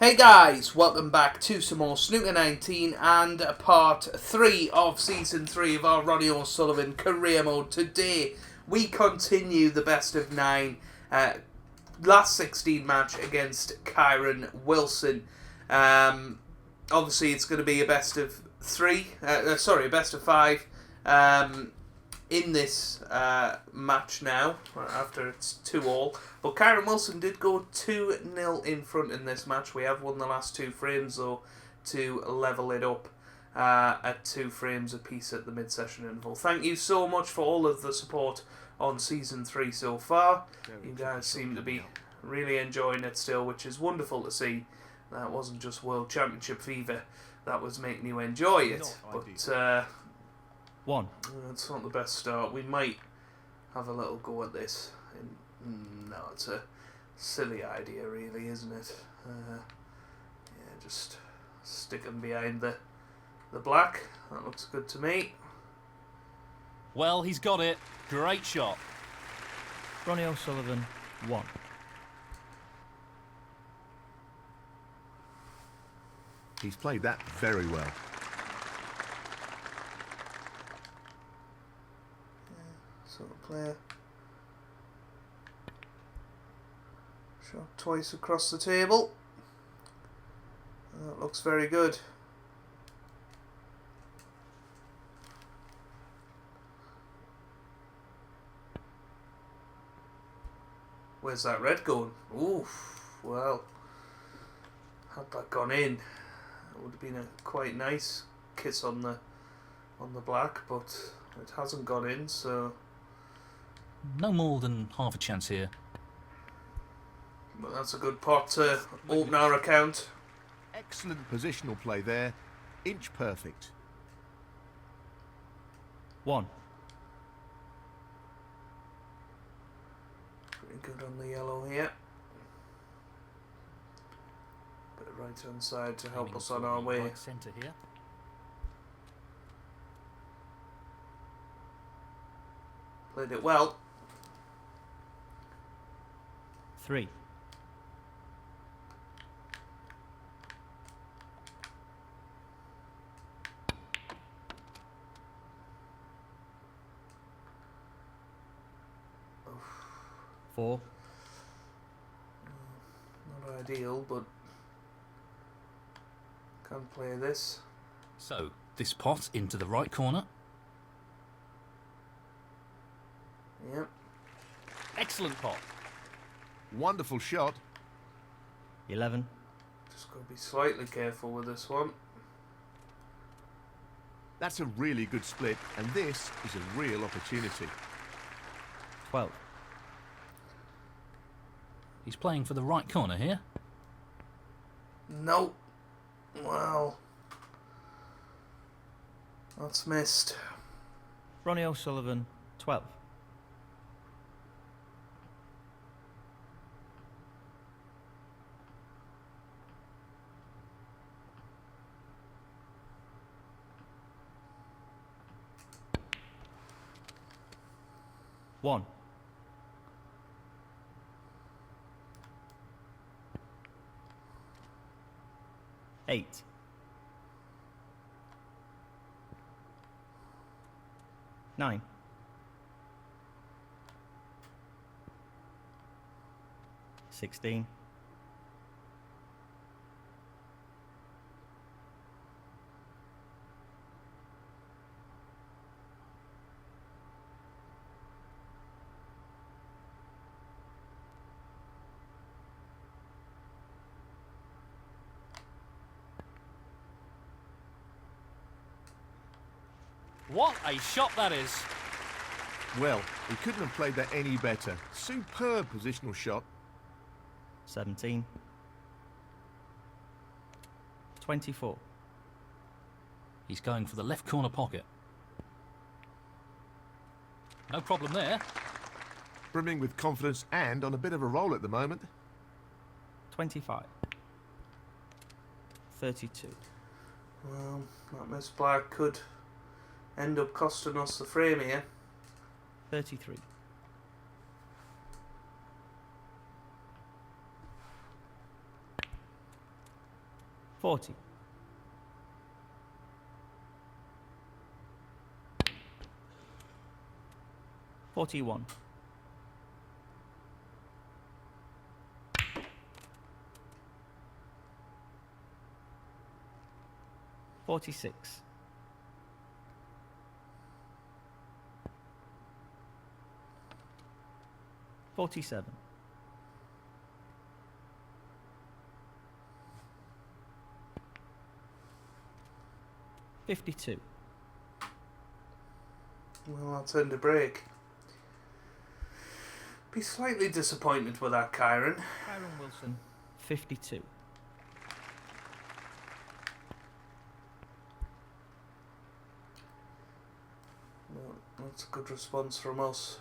Hey guys, welcome back to some more Snooker 19 and part 3 of Season 3 of our Ronnie O'Sullivan Career Mode. Today we continue the best of 9 last 16 match against Kyron Wilson. Obviously it's going to be a best of 5 in this match now, after it's 2-all. But Kyron Wilson did go 2-0 in front in this match. We have won the last 2 frames, though, to level it up at 2 frames apiece at the mid-session interval. Thank you so much for all of the support on Season 3 so far. You guys seem to be really enjoying it still, which is wonderful to see. That wasn't just World Championship fever that was making you enjoy it. But it's not the best start. We might have a little go at this. No, it's a silly idea, really, isn't it? Yeah, just stick them behind the black. That looks good to me. Well, he's got it. Great shot. Ronnie O'Sullivan, 1. He's played that very well. Sort of player. Shot twice across the table. That looks very good. Where's that red going? Oof. Well, had that gone in, it would have been a quite nice kiss on the black, but it hasn't gone in, so no more than half a chance here. But that's a good pot to open our account. Excellent positional play there. Inch perfect. 1. Pretty good on the yellow here. Bit of right hand side to help us on our way. Right centre here. Played it well. 3. Four. Not ideal, but can play this. So, this pot into the right corner. Yep. Excellent pot. Wonderful shot. 11. Just got to be slightly careful with this one. That's a really good split, and this is a real opportunity. 12. He's playing for the right corner here. Nope. Well, that's missed. Ronnie O'Sullivan, 12. One. 8. 9. 16. What a shot that is. Well, he couldn't have played that any better. Superb positional shot. 17. 24. He's going for the left corner pocket. No problem there. Brimming with confidence and on a bit of a roll at the moment. 25. 32. Well, that missed black could end up costing us the frame here. 33. 40. 41. 46. 47. 52. Well, I'll turn to break. Be slightly disappointed with that, Kyron. Kyron Wilson, 52. Well, that's a good response from us.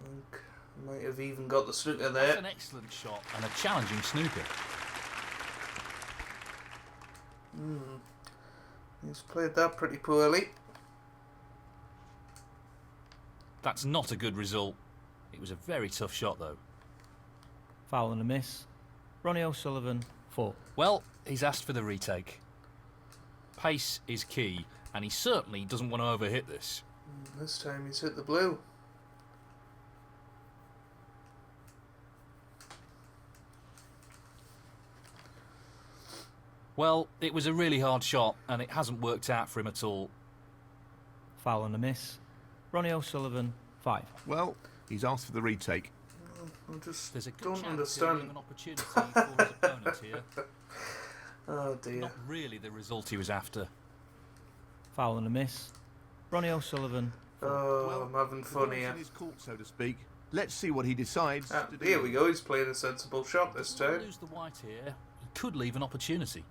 I think I might have even got the snooker That's there. an excellent shot and a challenging snooker. He's played that pretty poorly. That's not a good result. It was a very tough shot, though. Foul and a miss. Ronnie O'Sullivan, 4. Well, he's asked for the retake. Pace is key, and he certainly doesn't want to overhit this. This time he's hit the blue. Well, it was a really hard shot, and it hasn't worked out for him at all. Foul and a miss. Ronnie O'Sullivan, 5. Well, he's asked for the retake. I just There's a good don't chance understand. he'll give an opportunity for his opponent here. Oh dear. Not really the result he was after. Foul and a miss. Ronnie O'Sullivan, 4. Oh, Well, I'm having the fun ball's here. in his court, so to speak. Let's see what he decides to do. Here we go, he's playing a sensible shot this If he time. lose the white here, he could leave an opportunity.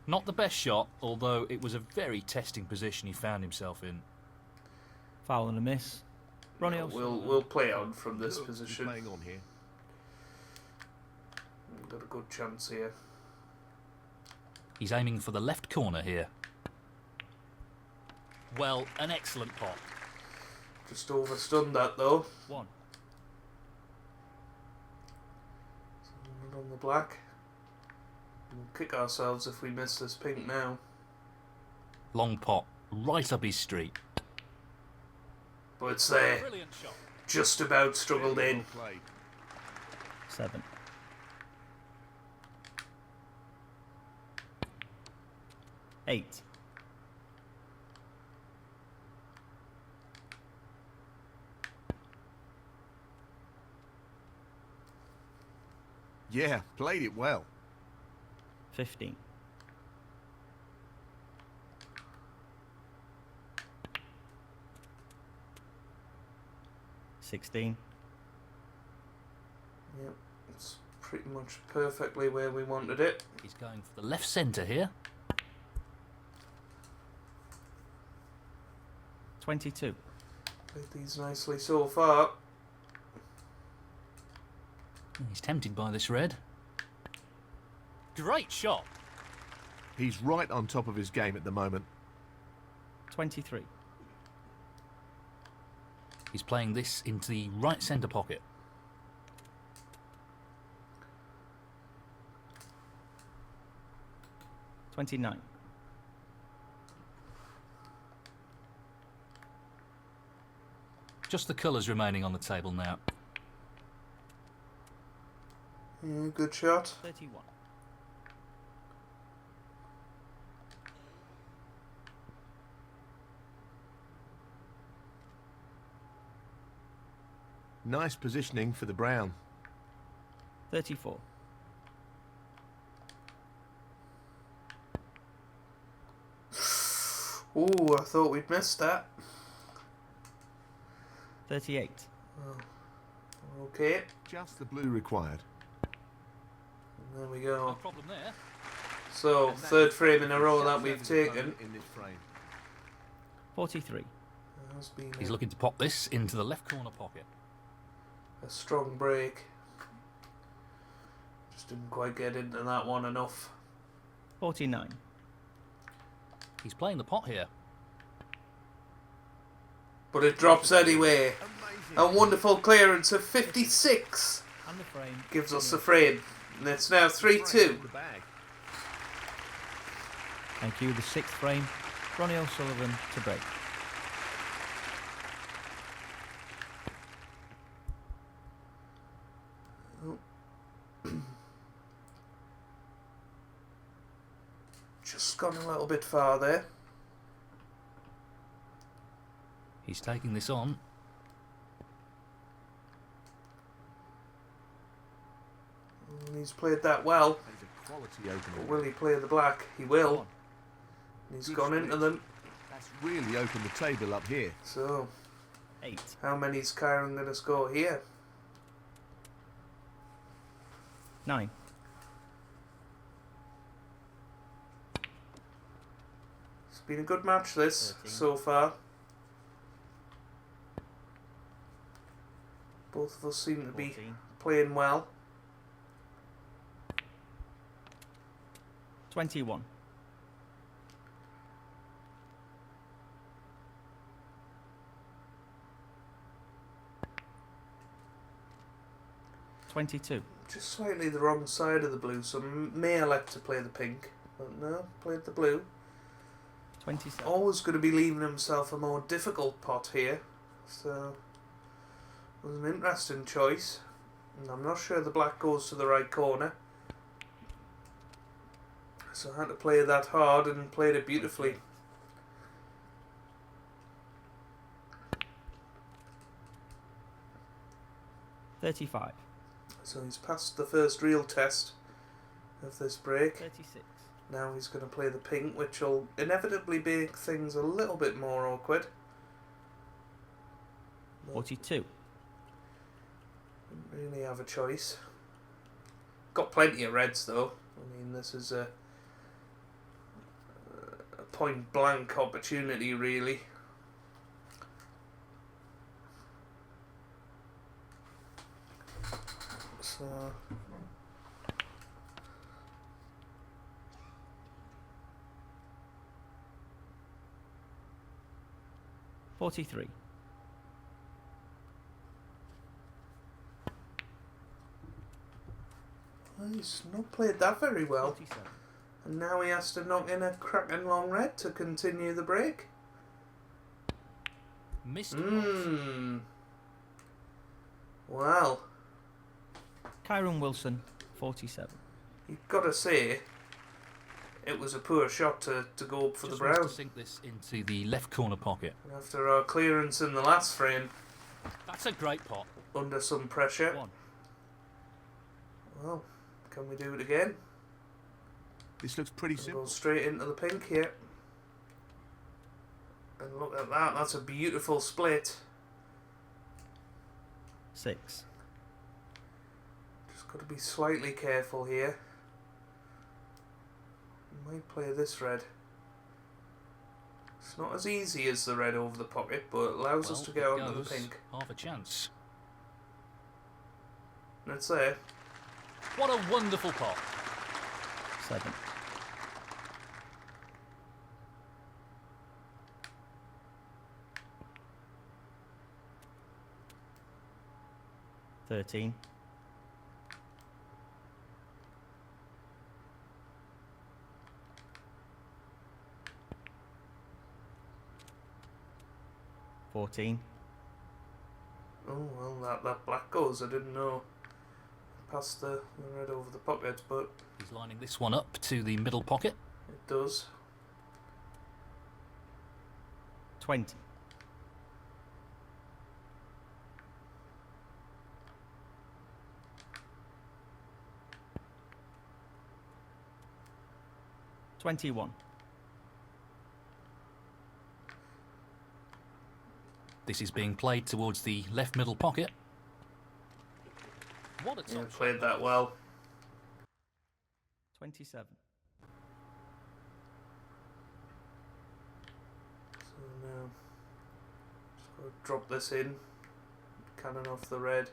Not the best shot, although it was a very testing position he found himself in. Foul and a miss. Ronnie No, O'Sullivan. we'll play on from this Look, he's position. playing on here. We've got a good chance here. He's aiming for the left corner here. Well, an excellent pot. Just overstunned that though. 1. On the black. We'll kick ourselves if we miss this pink now. Long pot, right up his street. But it's there. Brilliant shot. Just about struggled Very in. well played. 7. 8. 'Yeah, played it well. 15. 16. Yep, it's pretty much perfectly where we wanted it. He's going for the left centre here. 22. Played these nicely so far. He's tempted by this red. Great shot. He's right on top of his game at the moment. 23. He's playing this into the right centre pocket. 29. Just the colours remaining on the table now. Yeah, good shot. 31. Nice positioning for the brown. 34. Ooh, I thought we'd missed that. 38. Okay, Just the blue required. there we No go. problem there. So, And that third is frame in a row that shuts we've out his taken. opponent in this frame. 43. Has been He's looking to pop this into the left corner pocket. a strong break. Just didn't quite get into that one enough. 49. He's playing the pot here. But it drops anyway. Amazing. A wonderful clearance of 56. And the frame. gives us the frame. And it's now 3-2. The bag. Thank you. The 6th frame. Ronnie O'Sullivan to break. Just gone a little bit far there. He's taking this on. And he's played that well. That is a quality opener. But will he play the black? He will. on. And he's Good gone into split. them. That's really opened the table up here. So, 8. how many's Kyron going to score here? 9. It's been a good match, this, 13. so far. Both of us seem to be 14. playing well. 21. 22. Just slightly the wrong side of the blue, so may elect to play the pink. But no, played the blue. 27. Always going to be leaving himself a more difficult pot here. So, it was an interesting choice. And I'm not sure the black goes to the right corner. So I had to play that hard and played it beautifully. $35. So he's passed the first real test of this break. 36. Now he's going to play the pink, which will inevitably make things a little bit more awkward. 42. Didn't really have a choice. Got plenty of reds though. I mean, this is a point blank opportunity, really. So. $43. Well, he's not played that very well. 47. And now he has to knock in a cracking long red to continue the break. Missed the pot. Wow. Kyron Wilson, 47. You've got to say, it was a poor shot to go up for Just the wants brown. to sink this into the left corner pocket. After our clearance in the last frame, That's a great pot. under some pressure. 1. Well, can we do it again? This looks pretty We'll simple. go straight into the pink here. And look at that, that's a beautiful split. 6. Just got to be slightly careful here. Might play this red. It's not as easy as the red over the pocket, but it allows us to get Well, onto it the goes. pink. Half a chance. That's there. What a wonderful pot. 7. $13. 14. Oh, well, that black goes. I didn't know. Past the red over the pocket, but He's lining this one up to the middle pocket. it does. 20. 21. This is being played towards the left middle pocket. What a Yeah, top played shot that well. 27. So now, just got to drop this in, cannon off the red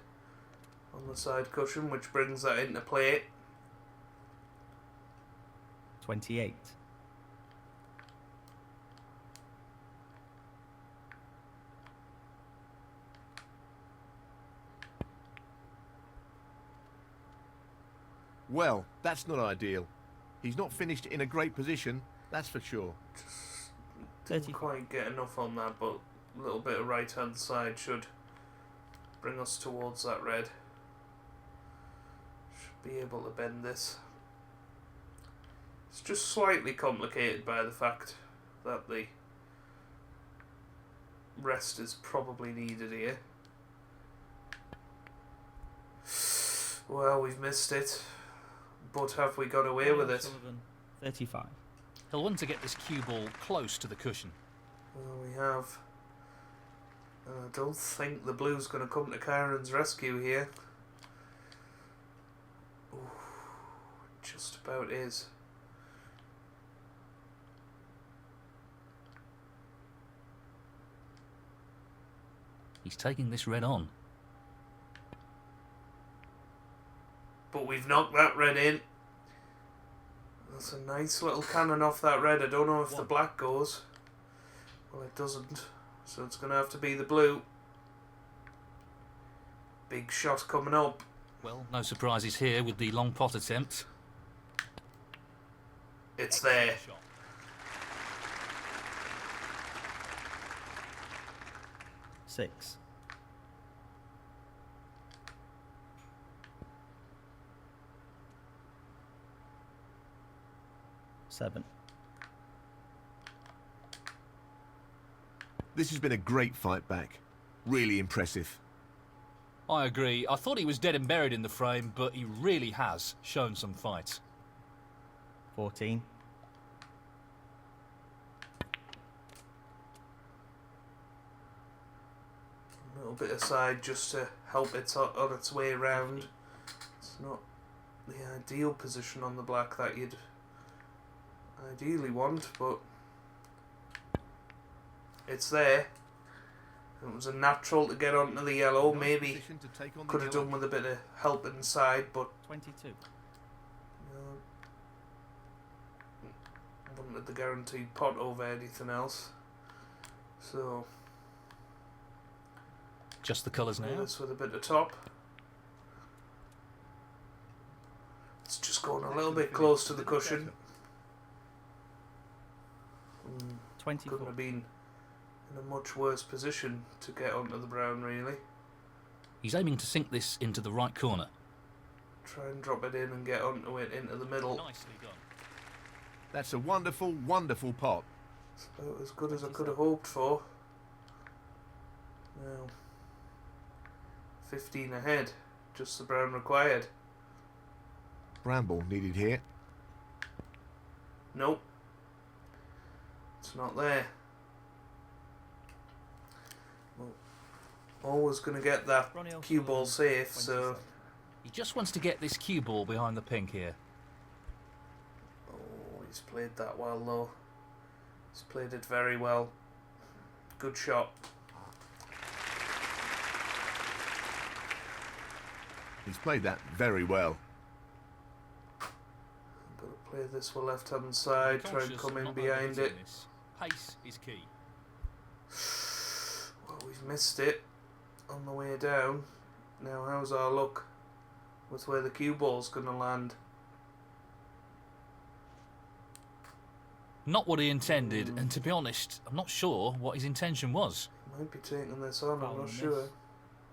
on the side cushion, which brings that into play. 28. Well, that's not ideal. He's not finished in a great position, that's for sure. Didn't 35. quite get enough on that, but a little bit of right hand side should bring us towards that red. Should be able to bend this. It's just slightly complicated by the fact that the rest is probably needed here. Well, we've missed it, but have we got away with it? O'Sullivan, 35. He'll want to get this cue ball close to the cushion. Well, we have. I don't think the blue's going to come to Kyron's rescue here. Ooh, just about is. He's taking this red on. But we've knocked that red in. That's a nice little cannon off that red. I don't know if the black goes. Well, it doesn't. So it's going to have to be the blue. Big shot coming up. Well, no surprises here with the long pot attempt. It's there. Shot. 6. 7. This has been a great fight back. Really impressive. I agree. I thought he was dead and buried in the frame, but he really has shown some fight. 14. 'A bit aside just to help it on its way around. It's not the ideal position on the black that you'd ideally want, but it's there. It was a natural to get onto the yellow. Nice Maybe position to take on the could have yellow. done with a bit of help inside, but 22. you know, wanted the guaranteed pot over anything else. So Just the colours now. this with a bit of top. It's just going a little bit close to the cushion. 24. Couldn't have been in a much worse position to get onto the brown, really. He's aiming to sink this into the right corner. Try and drop it in and get onto it into the middle. Nicely done. That's a wonderful, wonderful pot. It's about as good as I could have hoped for. Now, 15 ahead, just the brown required. Bramble needed here. Nope. It's not there. Well, always going to get that Ronnie cue ball O'Sullivan, safe, so 27. He just wants to get this cue ball behind the pink here. oh, he's played that well though. He's played it very well. Good shot. He's played that very well. Got to play this with left hand side, try and Cautious come of in not behind it. overhitting this. Pace is key. Well, we've missed it on the way down. Now, how's our luck with where the cue ball's going to land? Not what he intended, and to be honest, I'm not sure what his intention was. Might be taking this on, I'm Foul not on sure. this.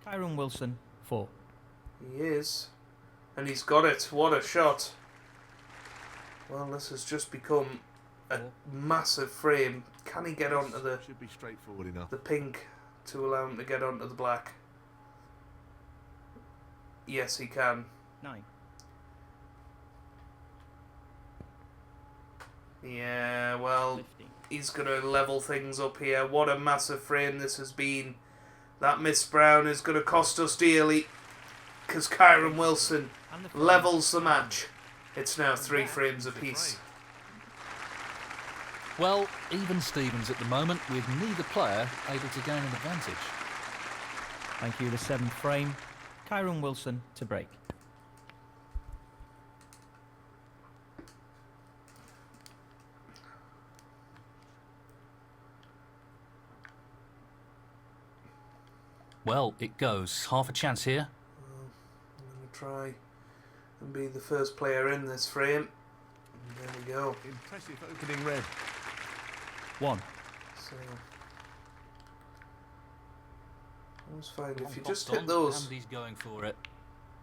Kyron Wilson, 4. He is. And he's got it. What a shot. Well, this has just become a massive frame. Can he get onto the Should be straightforward enough. pink to allow him to get onto the black? Yes, he can. 9. Yeah, well, 15. he's going to level things up here. What a massive frame this has been. That Miss Brown is going to cost us dearly because Kyron Wilson And the frame. levels the match. It's now 3 frames apiece. Well, even Stevens at the moment, with neither player able to gain an advantage. Thank you, the 7th frame. Kyron Wilson to break. Well, it goes. Half a chance here. I'm going to try and be the first player in this frame. And there we go. Impressive opening red. 1. So I always find if you Pops just hit on, those and he's going for it.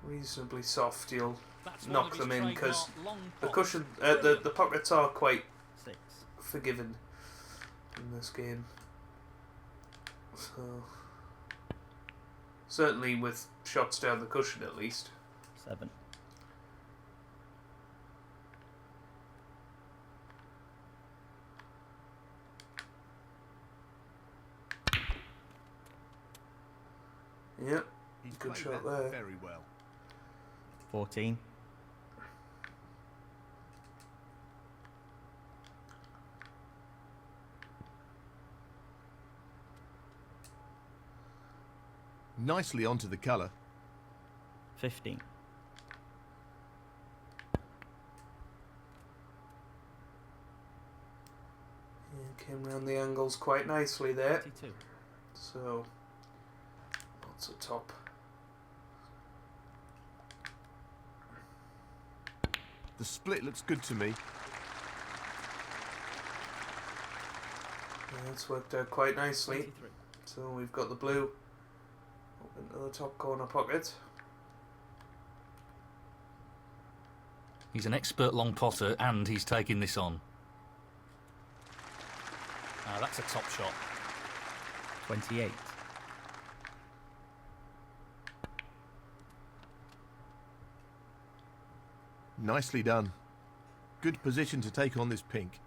reasonably soft, you'll That's one knock of them his in because trademark long the pops. cushion, the pockets are quite 6. forgiving in this game. So certainly with shots down the cushion at least. 7. Yep, He's good played shot that there. very well. 14. Nicely onto the colour. 15. Yeah, came round the angles quite nicely there. 22. So lots of top. The split looks good to me. Yeah, it's worked out quite nicely. 23. So we've got the blue up into the top corner pocket. He's an expert long potter, and he's taking this on. That's a top shot. 28. Nicely done. Good position to take on this pink.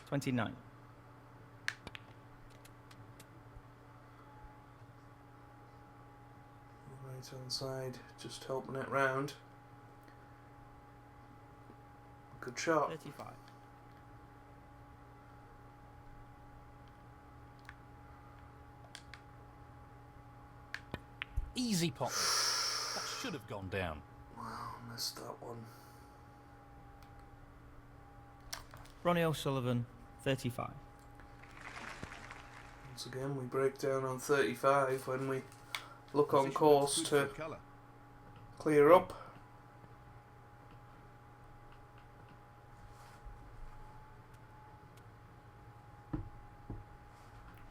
29. Right hand side, just helping it round. Good shot. 35. Easy pot. That should have gone down. Wow, missed that one. Ronnie O'Sullivan, 35. Once again, we break down on 35 when we look on Position course looks to good for colour. clear up.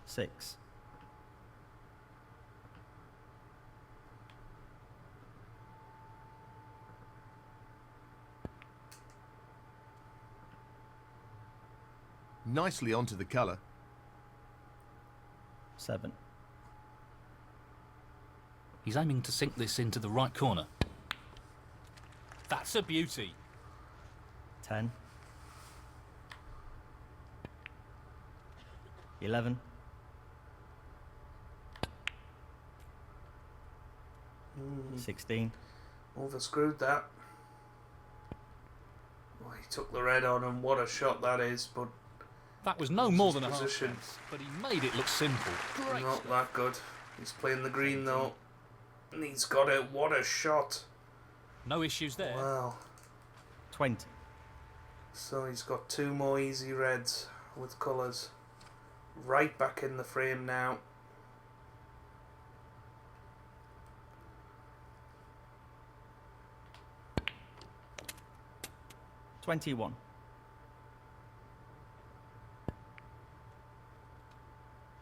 Six. Nicely onto the colour. 7. He's aiming to sink this into the right corner. That's a beauty. 10. 11. 16. Overscrewed that. Oh, he took the red on, and what a shot that is, but That was no more than a half position. chance, but he made it look simple. Great not stuff. that good. He's playing the green though, and he's got it. What a shot! No issues there. Wow. 20. So he's got 2 more easy reds with colours. Right back in the frame now. 21.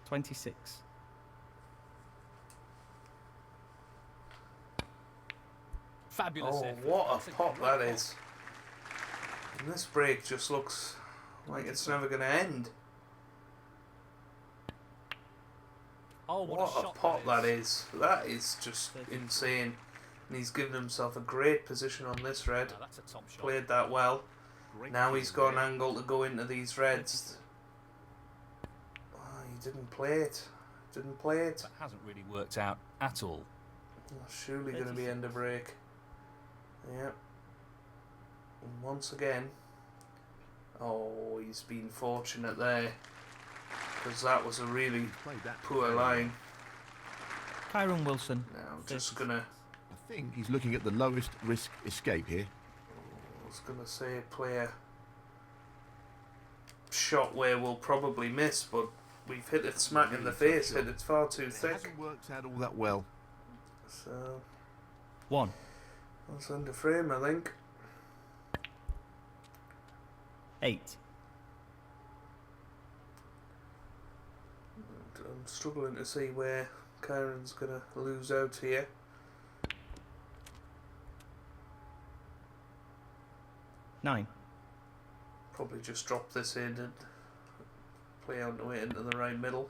26. Fabulous Oh, effort. what That's a pop great that pop. is. And this break just looks like it's never going to end. Oh, what, What a shot pop that that is. is. That is just insane. And he's given himself a great position on this red. Now, that's a top shot. Played that well. Great Now he's got an there. angle to go into these reds. Oh, he didn't play it. Didn't play it. That hasn't really worked out at all. Oh, surely going to be end of break. Yep. And once again. Oh, he's been fortunate there. Because that was a really Played that poor very line. Kyron Wilson. Now I'm just going to... I think he's looking at the lowest risk escape here. I was going to say play a shot where we'll probably miss, but we've hit it smack in the face. Hit it far too It thick. hasn't worked out all that well. So... 1. That's under frame, I think. 8. I'm struggling to see where Kyron's going to lose out here. 9. Probably just drop this in and play onto it into the right middle.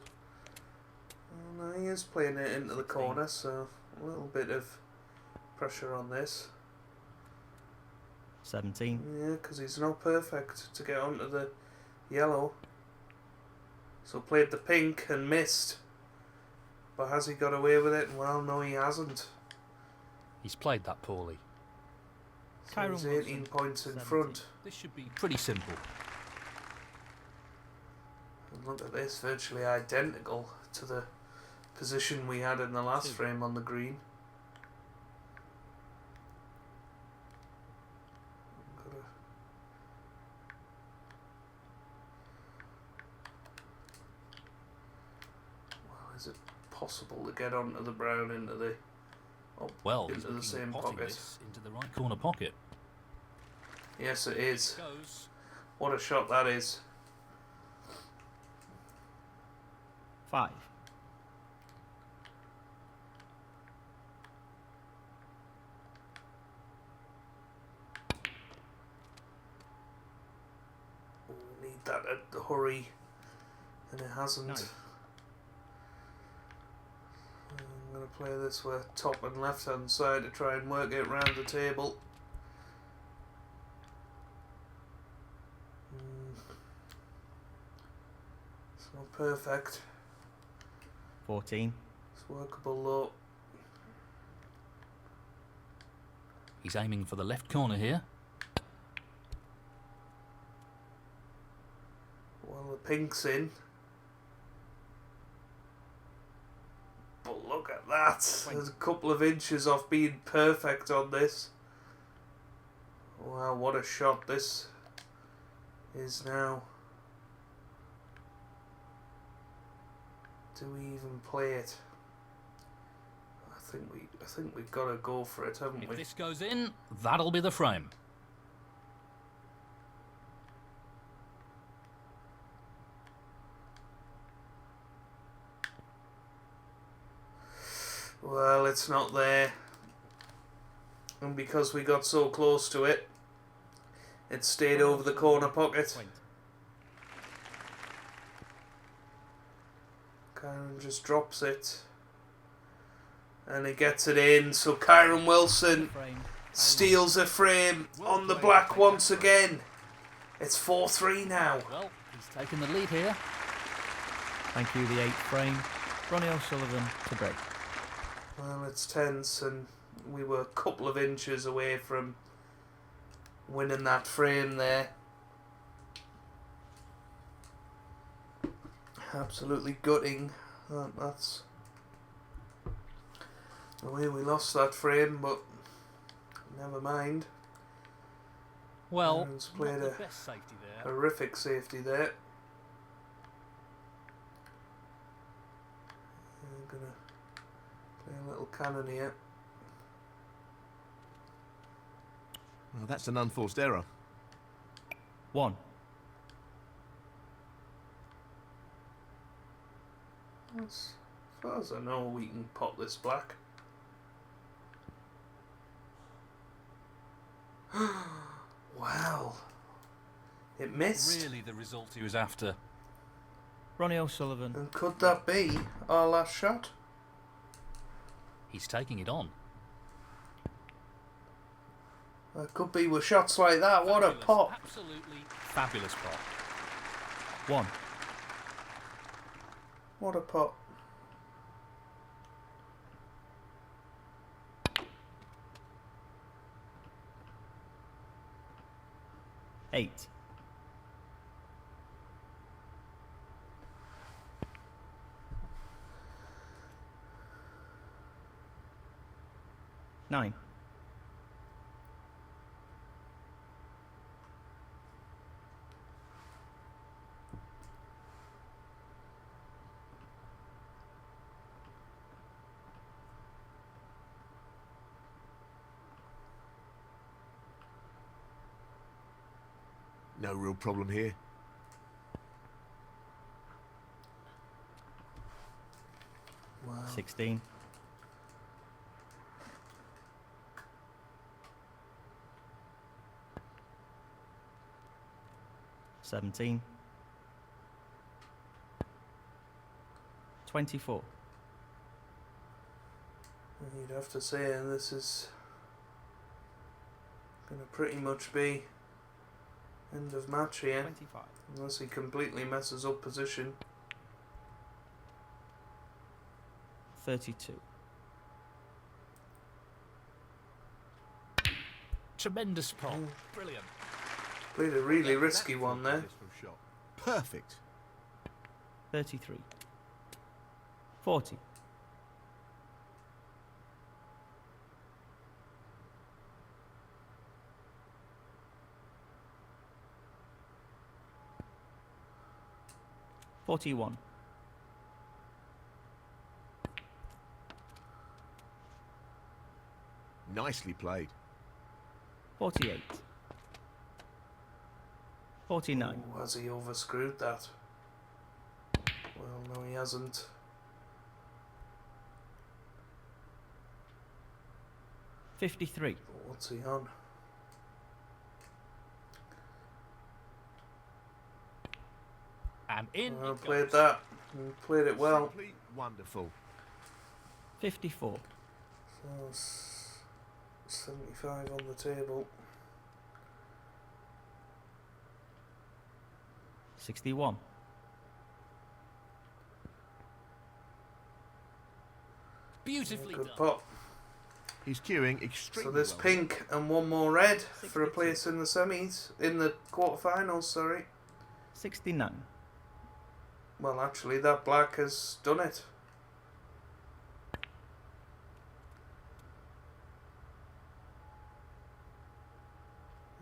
Oh, no, he is playing it into the corner, so a little bit of pressure on this. 17. Yeah, because he's not perfect to get onto the yellow. So played the pink and missed. But has he got away with it? Well, no, he hasn't. He's played that poorly. So he's 18 points in 70. front. This should be pretty simple. And look at this, virtually identical to the position we had in the last frame on the green. Well, is it possible to get onto the brown into the Well, he's into the same potting pocket? this into the right corner pocket. Yes, it is. Goes. What a shot that is. 5. We need that at the hurry, and it hasn't. Nice. I'm going to play this with top and left hand side to try and work it round the table. It's not perfect. 14. It's workable though. He's aiming for the left corner here. Well, the pink's in. But look at that. There's a couple of inches off being perfect on this. Wow, what a shot this is now. Do we even play it? I think we've got to go for it, haven't If we? this goes in, that'll be the frame. Well, it's not there. And because we got so close to it, it stayed over the corner pocket. Kyron just drops it. And he gets it in. So Kyron Wilson steals a frame on the black once again. It's 4-3 now. Well, he's taken the lead here. Thank you, the 8th frame. Ronnie O'Sullivan to break. Well, it's tense, and we were a couple of inches away from winning that frame there. Absolutely gutting. That's the way we lost that frame, but never mind. Well, Aaron's played not the a best safety there. horrific safety there. I'm gonna play a little cannon here. Well, that's an unforced error. 1. As far as I know, we can pot this black. Wow. It missed. Really the result he was after. Ronnie O'Sullivan. And could that be our last shot? He's taking it on. It could be with shots like that. What a Fabulous, pop. Absolutely fabulous pop. 1. What a pop. Eight. 9. No real problem here. Wow. 16. 17. 24. You'd have to say this is going to pretty much be end of match here, 25. unless he completely messes up position. 32. Tremendous pot. Brilliant. Played a really risky one there. Shot. Perfect. 33. 40. 41. 'Nicely played. 48. 49. Oh, has he overscrewed that? Well, no, he hasn't. 53. What's he on? And in. Well, it played goes. that. He played it well. Simply wonderful. 54. So 75 on the table. 61. Beautifully Good done. pop. He's queuing extremely So there's well. pink and one more red for a 62. place in the semis, in the quarterfinals, sorry. 69. Well, actually, that black has done it.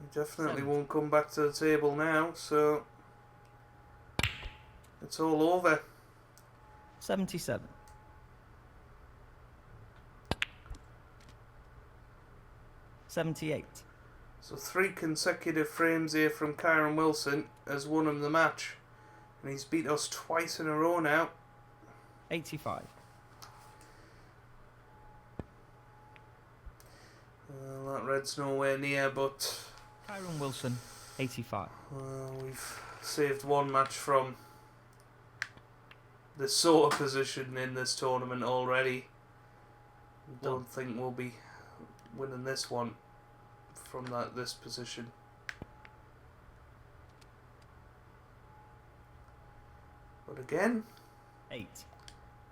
He definitely 70. won't come back to the table now, so it's all over. 77. 78. So 3 consecutive frames here from Kyron Wilson has won him the match. And he's beat us twice in a row now. 85. Well, that red's nowhere near, but Kyron Wilson, 85. we've saved one match from this sort of position in this tournament already. Don't think we'll be winning this one from this position. But again, 8.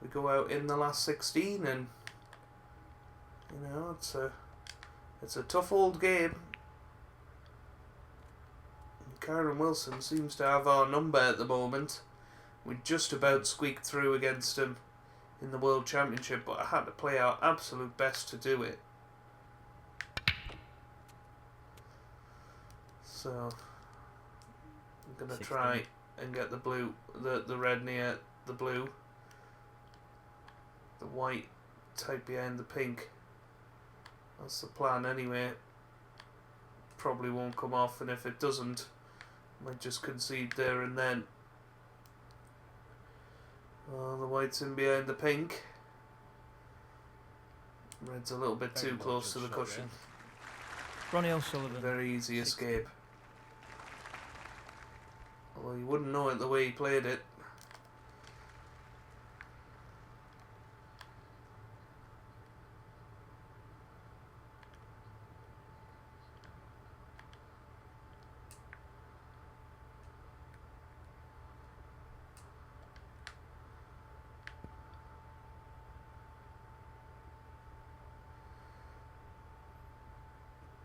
we go out in the last 16, and you know it's a tough old game. Kyron Wilson seems to have our number at the moment. We just about squeaked through against him in the World Championship, but I had to play our absolute best to do it. So I'm gonna 16. try and get the blue, the red near the blue, the white tight behind the pink. That's the plan anyway. Probably won't come off, and if it doesn't, I might just concede there and then. The white's in behind the pink. Red's a little bit too close to the cushion. Ronnie O'Sullivan. Very easy escape. Although you wouldn't know it the way he played it.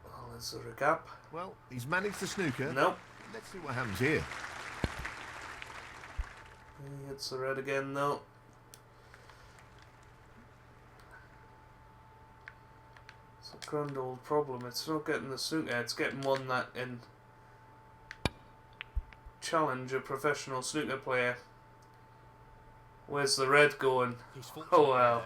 Well, is there a gap? Well, he's managed the snooker. Nope. Let's see what happens here. He hits the red again though. It's a grand old problem. It's not getting the snooker, it's getting one that can challenge a professional snooker player. Where's the red going? Oh wow.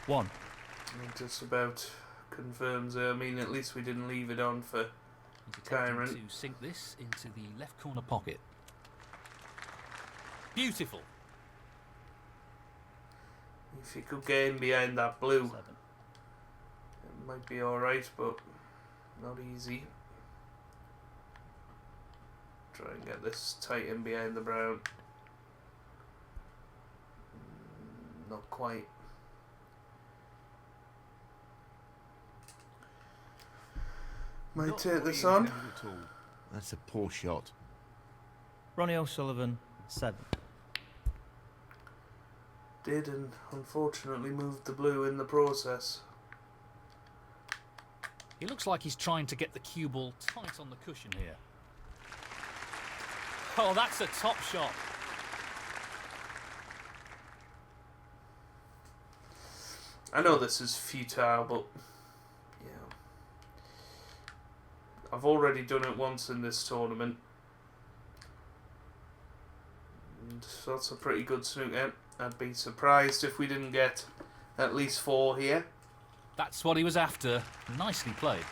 1. It just about confirms it. I mean, at least we didn't leave it on for He's Kyron. attempting to sink this into the left corner pocket. Beautiful. If you could get in behind that blue, 7. it might be alright, but not easy. Try and get this tight in behind the brown. Not quite. Might Not take what this he on. intended at all. That's a poor shot. Ronnie O'Sullivan, 7. Did, and unfortunately moved the blue in the process. He looks like he's trying to get the cue ball tight on the cushion here. Oh, that's a top shot. I know this is futile, but yeah, I've already done it once in this tournament, and that's a pretty good snooker. I'd be surprised if we didn't get at least 4 here. That's what he was after. Nicely played.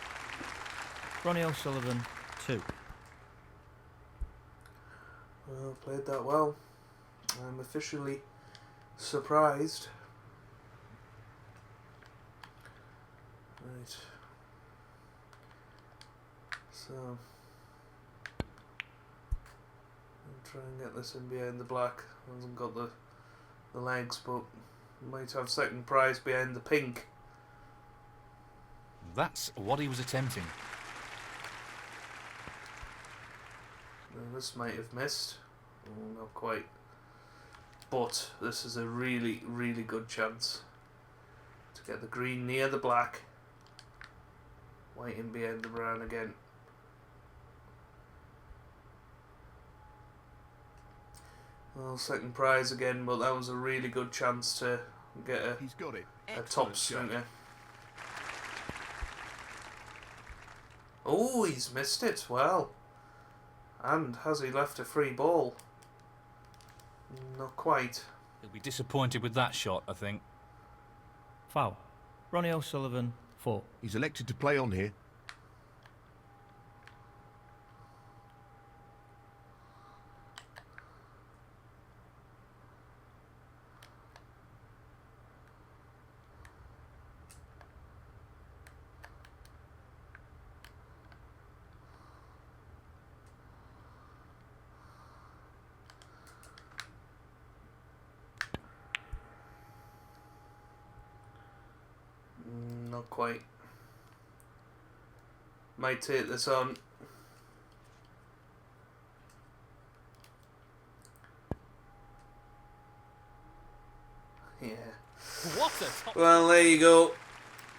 Ronnie O'Sullivan, 2. Well, played that well. I'm officially surprised. Right. So, I'll try and get this in behind the black. Hasn't got the legs, but might have second prize behind the pink. That's what he was attempting. Now, this might have missed. Oh, not quite. But this is a really, really good chance to get the green near the black. White in behind the brown again. Well, second prize again, but that was a really good chance to get He's got it. a top Excellent shot. snooker. Oh, he's missed it. Well. And has he left a free ball? Not quite. He'll be disappointed with that shot, I think. Foul. Ronnie O'Sullivan, 4. He's elected to play on here. Not quite. Might take this on. Yeah. What a top... Well, there you go.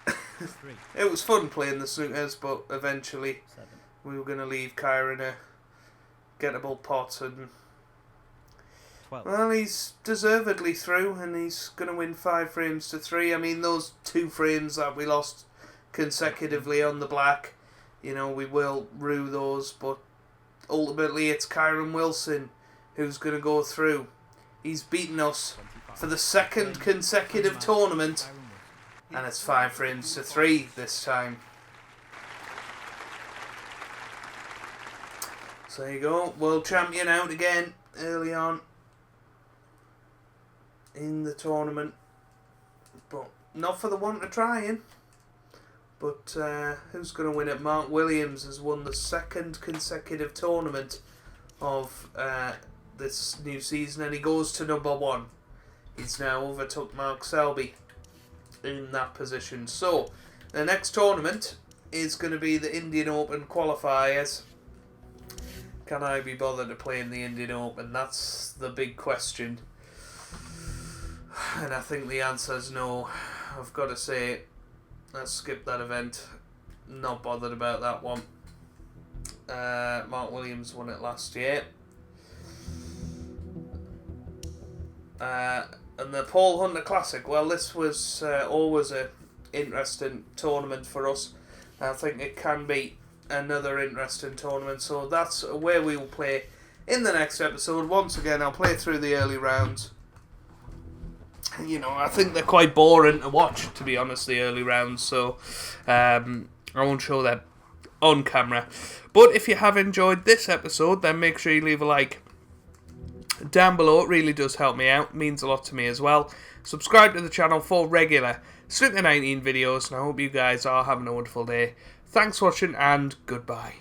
3. It was fun playing the snookers, but eventually 7. we were going to leave Kyron a gettable pot, and 12. well, he's deservedly through, and he's going to win 5 frames to 3. I mean, those 2 frames that we lost consecutively on the black, you know, we will rue those, but ultimately it's Kyron Wilson who's going to go through. He's beaten us 25. for the 2nd consecutive tournament, Kyron Wilson. and it's 5 frames to 3 this time. So there you go, world champion out again early on in the tournament, but not for the want of trying. But who's going to win it? Mark Williams has won the 2nd consecutive tournament of this new season, and he goes to number 1. He's now overtook Mark Selby in that position. So the next tournament is going to be the Indian Open qualifiers. Can I be bothered to play in the Indian Open? That's the big question. And I think the answer is no. I've got to say, let's skip that event. Not bothered about that one. Mark Williams won it last year. And the Paul Hunter Classic, well, this was always an interesting tournament for us. I think it can be another interesting tournament. So that's where we will play in the next episode. Once again, I'll play through the early rounds. You know, I think they're quite boring to watch, to be honest, the early rounds. So I won't show them on camera. But if you have enjoyed this episode, then make sure you leave a like down below. It really does help me out, means a lot to me as well. Subscribe to the channel for regular Snooker 19 videos, and I hope you guys are having a wonderful day. Thanks for watching, and goodbye.